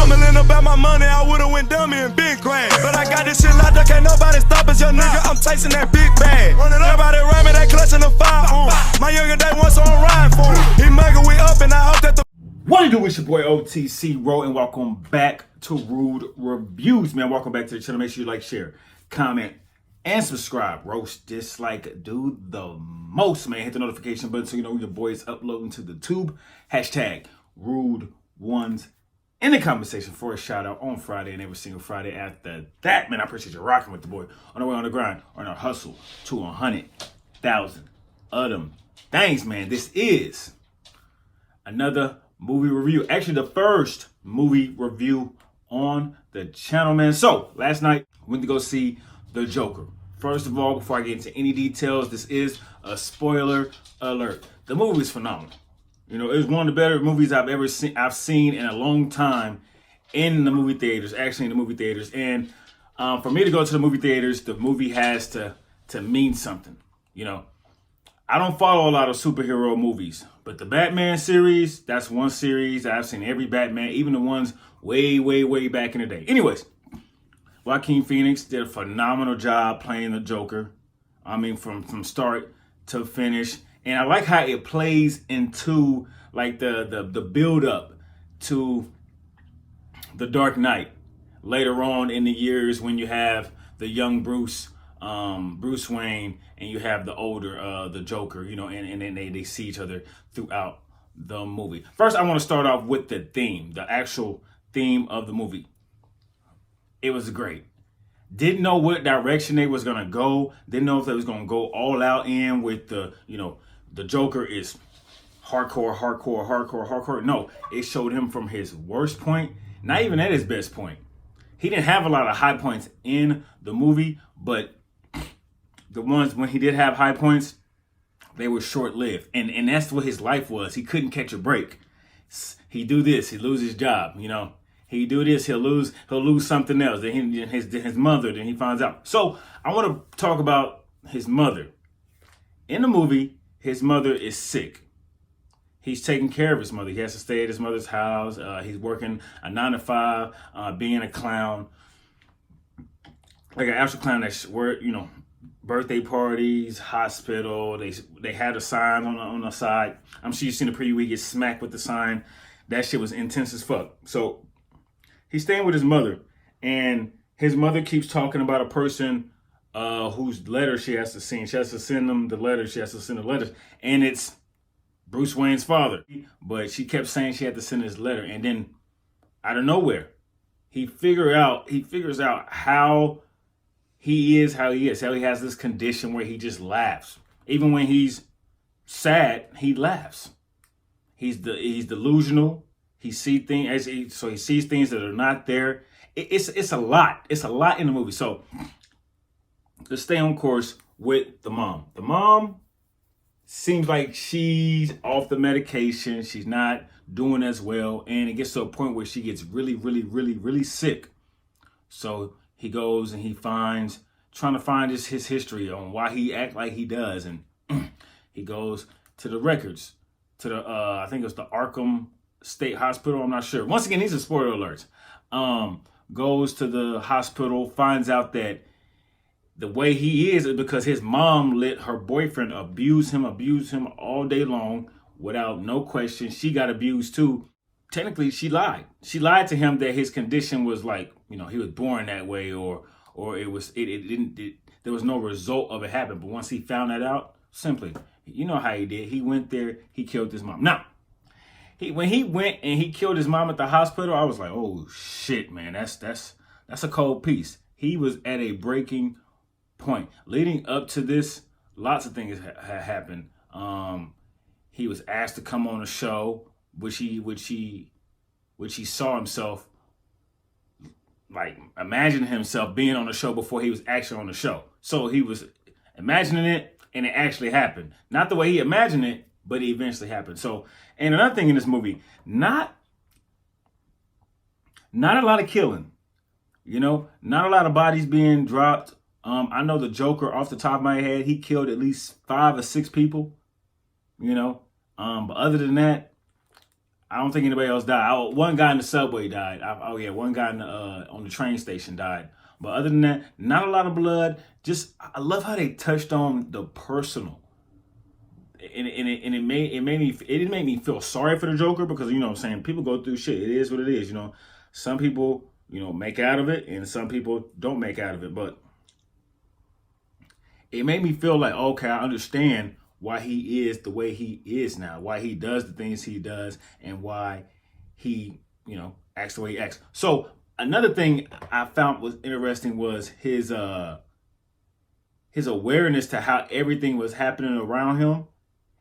Stumbling about my money, I would've went dummy and been crash. But I got this shit locked up, can't nobody stop us, young nigga. I'm chasing that big bag. Everybody around me, they clutching the fire on. My younger day once on ride for him. He mugging, we up, and I hope that the. What do you do? It's your boy OTC Row, and welcome back to Rude Reviews, man. Welcome back to the channel. Make sure you like, share, comment, and subscribe. Roast, dislike, do the most, man. Hit the notification button so you know your boy is uploading to the tube. Hashtag Rude Ones in the conversation for a shout out on Friday and every single Friday after that. Man, I appreciate you rocking with the boy on the way on the grind, on our hustle to 100,000 of them things, man. This is another movie review. Actually, the first movie review on the channel, man. So, last night, I went to go see The Joker. First of all, before I get into any details, this is a spoiler alert. The movie is phenomenal. You know, it's one of the better movies I've seen in a long time in the movie theaters, actually in the movie theaters. And for me to go to the movie theaters, the movie has to mean something, you know. I don't follow a lot of superhero movies, but the Batman series, that's one series that I've seen every Batman, even the ones way, way, way back in the day. Anyways, Joaquin Phoenix did a phenomenal job playing the Joker. I mean, from start to finish. And I like how it plays into like the build up to The Dark Knight later on in the years when you have the young Bruce Wayne, and you have the older, the Joker, you know, and then they see each other throughout the movie. First, I want to start off with the theme, the actual theme of the movie. It was great. Didn't know what direction they was going to go. Didn't know if they was going to go all out in with the, you know, the Joker is hardcore. No, it showed him from his worst point, not even at his best point. He didn't have a lot of high points in the movie, but the ones when he did have high points, they were short-lived. And that's what his life was. He couldn't catch a break. He do this, he lose his job, you know. He do this, he'll lose something else. Then his mother, then he finds out. So I want to talk about his mother. In the movie, his mother is sick. He's taking care of his mother. He has to stay at his mother's house. He's working a 9 to 5, being a clown. Like an actual clown that's where, you know, birthday parties, hospital. They had a sign on the side. I'm sure you've seen the preview where he gets smacked with the sign. That shit was intense as fuck. So he's staying with his mother, and his mother keeps talking about a person whose letter she has to send. She has to send them the letters. She has to send the letters, and it's Bruce Wayne's father. But she kept saying she had to send his letter, and then out of nowhere, he figures out how he is, how he has this condition where he just laughs. Even when he's sad, he laughs. He's delusional. He sees things, so he sees things that are not there. It's a lot. It's a lot in the movie. So let's stay on course with the mom. The mom seems like she's off the medication. She's not doing as well, and it gets to a point where she gets really sick. So he goes and trying to find his history on why he act like he does. And he goes to the records, to the, I think it was the Arkham State Hospital. I'm not sure. Once again, these are spoiler alerts. Goes to the hospital, finds out that the way he is because his mom let her boyfriend abuse him all day long without no question. She got abused too. Technically, she lied. She lied to him that his condition was like, you know, he was born that way, or there was no result of it happening. But once he found that out, simply, you know how he did. He went there, he killed his mom. Now, when he went and he killed his mom at the hospital, I was like, oh shit, man, that's a cold piece. He was at a breaking point. Leading up to this, lots of things had happened. He was asked to come on a show, which he saw himself, like, imagining himself being on the show before he was actually on the show. So he was imagining it, and it actually happened. Not the way he imagined it, but it eventually happened. So, and another thing in this movie, not a lot of killing, you know, not a lot of bodies being dropped. I know the Joker, off the top of my head, he killed at least 5 or 6 people, you know. But other than that, I don't think anybody else died. One guy in the subway died. One guy on the train station died. But other than that, not a lot of blood. Just I love how they touched on the personal, and it made me feel sorry for the Joker, because you know what I'm saying, people go through shit. It is what it is. You know, some people make out of it, and some people don't make out of it. But it made me feel like, okay, I understand why he is the way he is now, why he does the things he does, and why he, acts the way he acts. So another thing I found was interesting was his awareness to how everything was happening around him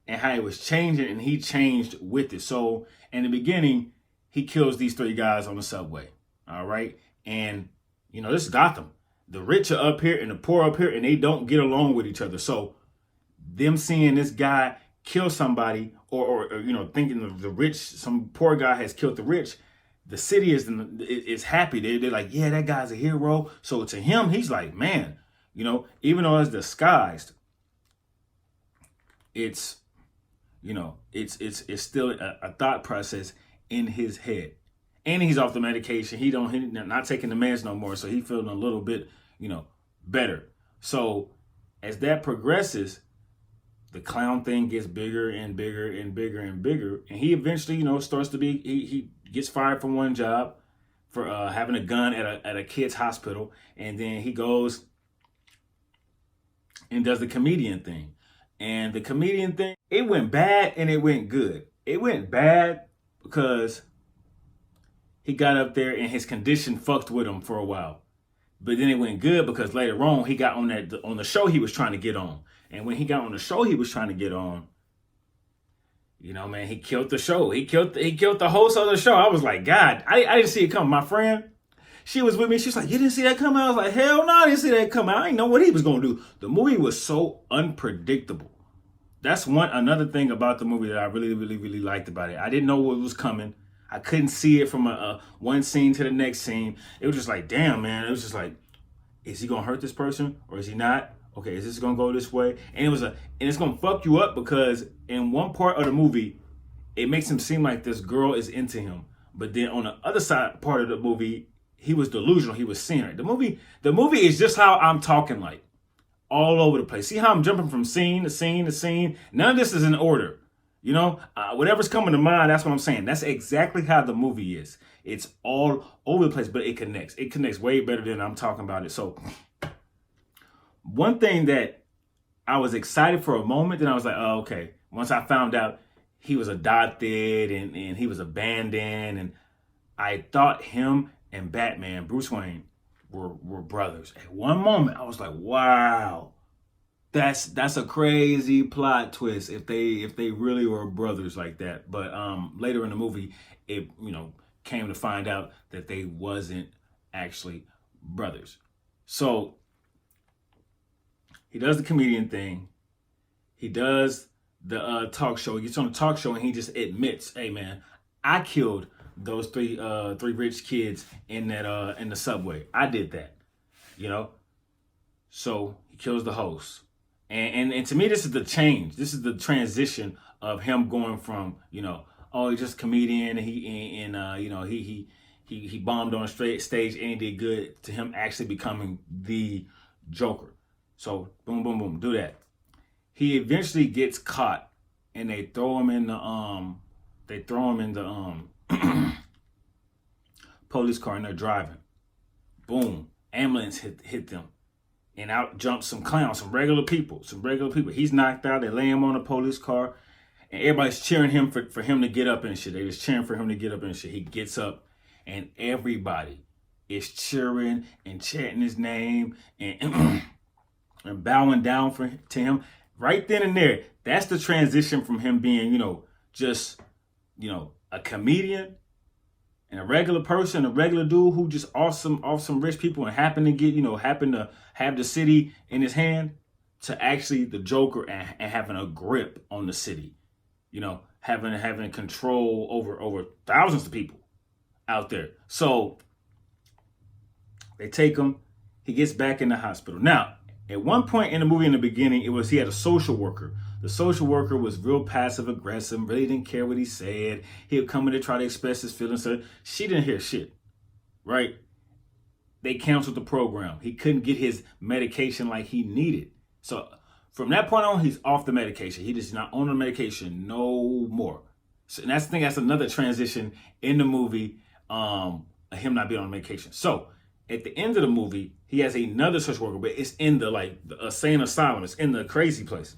and how it was changing, and he changed with it. So in the beginning, he kills these 3 guys on the subway. All right. And, this is Gotham. The rich are up here and the poor up here, and they don't get along with each other. So them seeing this guy kill somebody, or thinking the rich, some poor guy has killed the rich, the city is happy. They're like, yeah, that guy's a hero. So to him, he's like, man, even though it's disguised, it's still a thought process in his head. And he's off the medication. He's not taking the meds no more. So he's feeling a little bit, better. So as that progresses, the clown thing gets bigger and bigger and bigger and bigger. And he eventually, starts to be, he gets fired from one job for having a gun at a kid's hospital. And then he goes and does the comedian thing. And the comedian thing, it went bad and it went good. It went bad because he got up there and his condition fucked with him for a while. But then it went good because later on he got on the show he was trying to get on. And when he got on the show he was trying to get on, man, he killed the show. He killed the host of the show. I was like, God, I didn't see it coming. My friend, she was with me. She was like, you didn't see that coming? I was like, hell no, I didn't see that coming. I didn't know what he was going to do. The movie was so unpredictable. That's another thing about the movie that I really, really, really liked about it. I didn't know what was coming. I couldn't see it from one scene to the next scene. It was just like, damn, man. It was just like, is he going to hurt this person or is he not? Okay, is this going to go this way? And it's going to fuck you up because in one part of the movie, it makes him seem like this girl is into him. But then on the other side part of the movie, he was delusional. He was seeing her. The movie is just how I'm talking, like all over the place. See how I'm jumping from scene to scene to scene? None of this is in order. Whatever's coming to mind, that's what I'm saying. That's exactly how the movie is. It's all over the place, but it connects. It connects way better than I'm talking about it. So one thing that I was excited for a moment, then I was like, oh, okay. Once I found out he was adopted and he was abandoned, and I thought him and Batman, Bruce Wayne, were brothers. At one moment, I was like, wow. That's a crazy plot twist if they really were brothers like that. But later in the movie, it came to find out that they wasn't actually brothers. So he does the comedian thing. He does the talk show. He gets on the talk show and he just admits, "Hey man, I killed those three rich kids in the subway. I did that." So he kills the host. And to me, this is the change. This is the transition of him going from, he's just a comedian. He bombed on a stage and he did good, to him actually becoming the Joker. So boom, boom, boom, do that. He eventually gets caught, and they throw him in the police car, and they're driving. Boom, ambulance hit them. And out jumps some clowns, some regular people. He's knocked out. They lay him on a police car. And everybody's cheering him for him to get up and shit. They just cheering for him to get up and shit. He gets up and everybody is cheering and chanting his name and, and bowing down to him. Right then and there, that's the transition from him being, just, a comedian and a regular person, a regular dude who just off some rich people and happened to have the city in his hand, to actually the Joker and having a grip on the city, having control over thousands of people out there. So they take him. He gets back in the hospital. Now, at one point in the movie in the beginning, he had a social worker. The The social worker was real passive aggressive, really didn't care what he said. He would come in to try to express his feelings. So she didn't hear shit, right? They canceled the program. He couldn't get his medication like he needed. So from that point on, he's off the medication. He just not on the medication no more. So and that's the thing. That's another transition in the movie. Him not being on medication. So at the end of the movie, he has another social worker, but it's in the insane asylum. It's in the crazy place.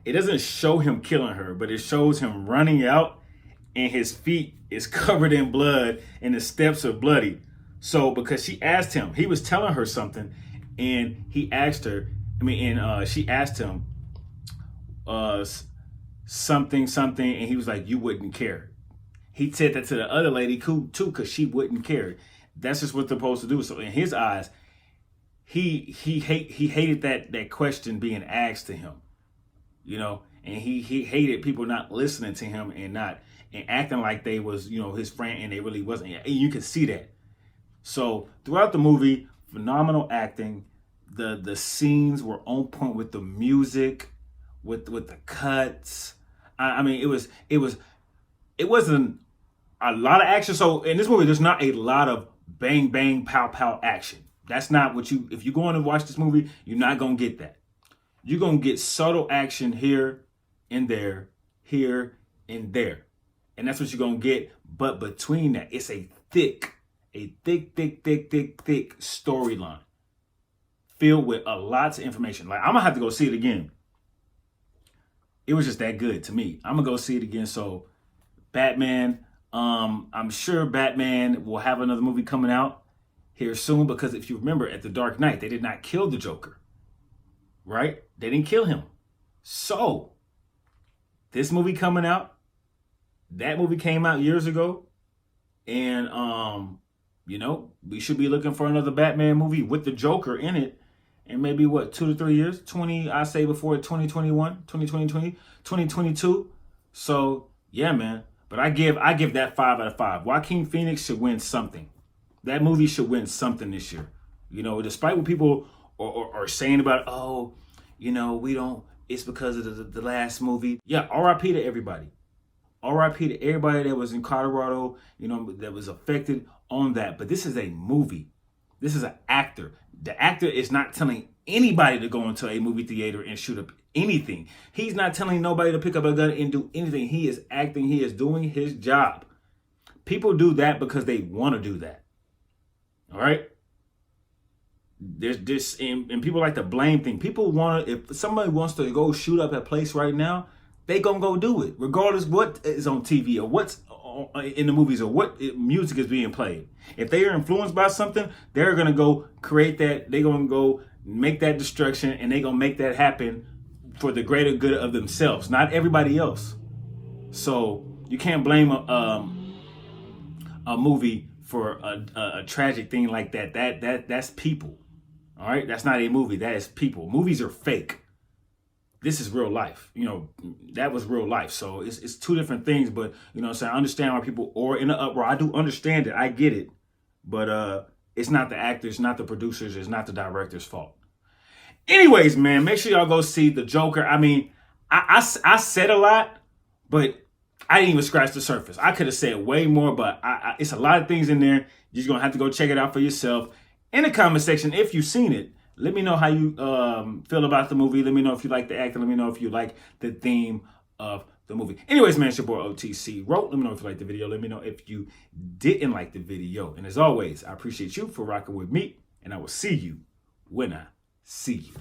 It doesn't show him killing her, but it shows him running out, and his feet is covered in blood, and the steps are bloody. So because she asked him, he was telling her something, and he asked her. She asked him something, and he was like, "You wouldn't care." He said that to the other lady too, because she wouldn't care. That's just what they're supposed to do. So in his eyes, he hated that question being asked to him, you know, and he hated people not listening to him and acting like they was, you know, his friend, and they really wasn't. And you can see that. So throughout the movie, phenomenal acting. The scenes were on point with the music, with the cuts. It wasn't a lot of action. So in this movie, there's not a lot of bang, bang, pow, pow action. That's not what if you're going to watch this movie, you're not going to get that. You're going to get subtle action here and there, here and there. And that's what you're going to get. But between that, it's a thick storyline filled with a lots of information. Like, I'm going to have to go see it again. It was just that good to me. I'm going to go see it again. So Batman, I'm sure Batman will have another movie coming out here soon, because if you remember at The Dark Knight, they did not kill the Joker, right? They didn't kill him. So this movie coming out, that movie came out years ago, and you know, we should be looking for another Batman movie with the Joker in it, and maybe 2 to 3 years, I say before 2021, 2020, 2022. So yeah, man. But I give that 5 out of 5. Joaquin Phoenix should win something. That movie should win something this year. You know, despite what people are saying about, oh, you know, we don't, it's because of the last movie. Yeah, RIP to everybody. RIP to everybody that was in Colorado, you know, that was affected on that. But this is a movie. This is an actor. The actor is not telling anybody to go into a movie theater and shoot up anything. He's not telling nobody to pick up a gun and do anything. He is acting. He is doing his job. People do that because they want to do that. All right? There's this, and people like to blame things. People want to, if somebody wants to go shoot up a place right now, they gonna go do it, regardless what is on TV or what's in the movies or what music is being played. If they are influenced by something, they're gonna go create that. They're gonna go make that destruction, and they're gonna make that happen for the greater good of themselves, not everybody else. So you can't blame a movie for a tragic thing like that. That's people. All right, that's not a movie. That is people. Movies are fake. This is real life. You know, that was real life. So it's two different things. But, you know, so I understand why people are in the uproar. I do understand it. I get it. But it's not the actors, not the producers. It's not the director's fault. Anyways, man, make sure y'all go see The Joker. I mean, I said a lot, but I didn't even scratch the surface. I could have said way more, but it's a lot of things in there. You're just going to have to go check it out for yourself. In the comment section, if you've seen it, let me know how you feel about the movie. Let me know if you like the acting. Let me know if you like the theme of the movie. Anyways, man, it's your boy OTC Wrote. Let me know if you liked the video. Let me know if you didn't like the video. And as always, I appreciate you for rocking with me. And I will see you when I see you.